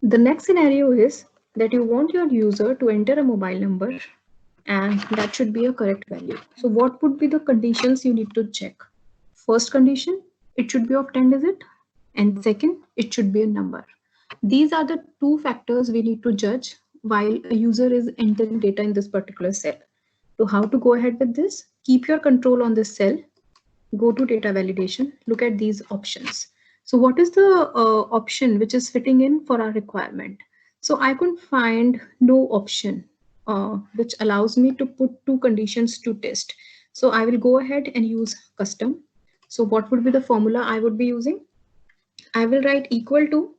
The next scenario is that you want your user to enter a mobile number and that should be a correct value. So what would be the conditions you need to check? First condition, it should be of 10 digit, and second, it should be a number. These are the two factors we need to judge while a user is entering data in this particular cell. So how to go ahead with this? Keep your control on this cell, go to data validation, look at these options. So what is the option which is fitting in for our requirement? So I could find no option which allows me to put two conditions to test. So I will go ahead and use custom. So what would be the formula I would be using? I will write equal to,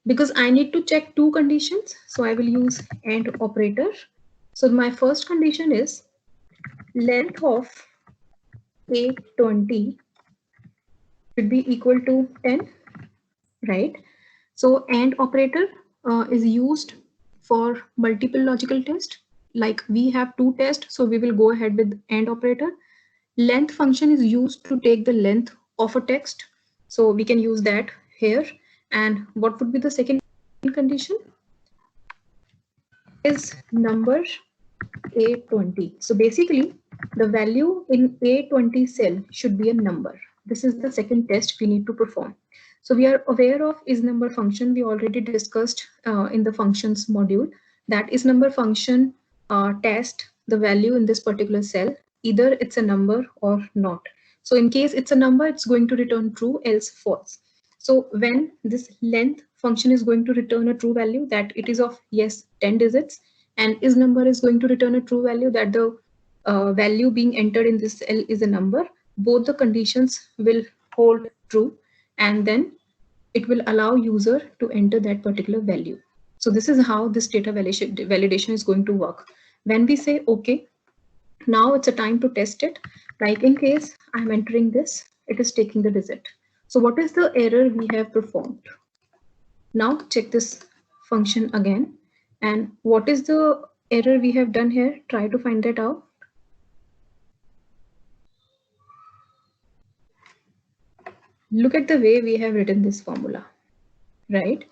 because I need to check two conditions. So I will use AND operator. So my first condition is length of A20 should be equal to 10, right? So AND operator is used for multiple logical test. Like we have two tests, so we will go ahead with AND operator. Length function is used to take the length of a text. So we can use that here. And what would be the second condition? Is number A20. So basically the value in A20 cell should be a number. This is the second test we need to perform. So we are aware of is number function. We already discussed in the functions module that is number function test the value in this particular cell. Either it's a number or not. So in case it's a number, it's going to return true, else false. So when this length function is going to return a true value that it is of yes 10 digits, and is number is going to return a true value that the value being entered in this cell is a number, both the conditions will hold true, and then it will allow user to enter that particular value. So this is how this data validation is going to work. When we say okay, now it's a time to test it. Like in case I'm entering this, it is taking the digit. So what is the error we have performed? Now check this function again. And what is the error we have done here? Try to find that out. Look at the way we have written this formula, right?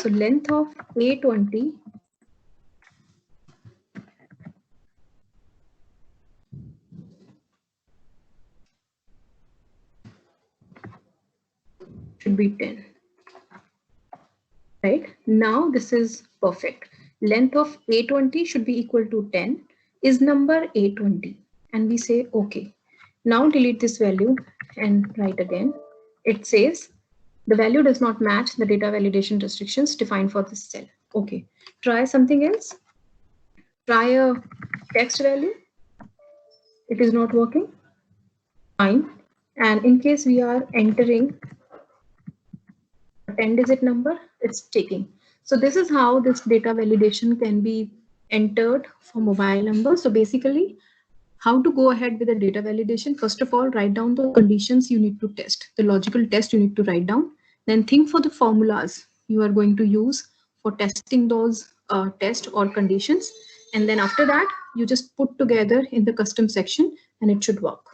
So length of A20 should be 10. Right? Now this is perfect. Length of A20 should be equal to 10. Is number A20? And we say okay. Now delete this value and write again. It says the value does not match the data validation restrictions defined for this cell. Okay. Try something else. Try a text value. It is not working. Fine. And in case we are entering 10-digit number, it's taking. So this is how this data validation can be entered for mobile numbers. So basically, how to go ahead with the data validation? First of all, write down the conditions you need to test, the logical test you need to write down. Then think for the formulas you are going to use for testing those test or conditions. And then after that, you just put together in the custom section and it should work.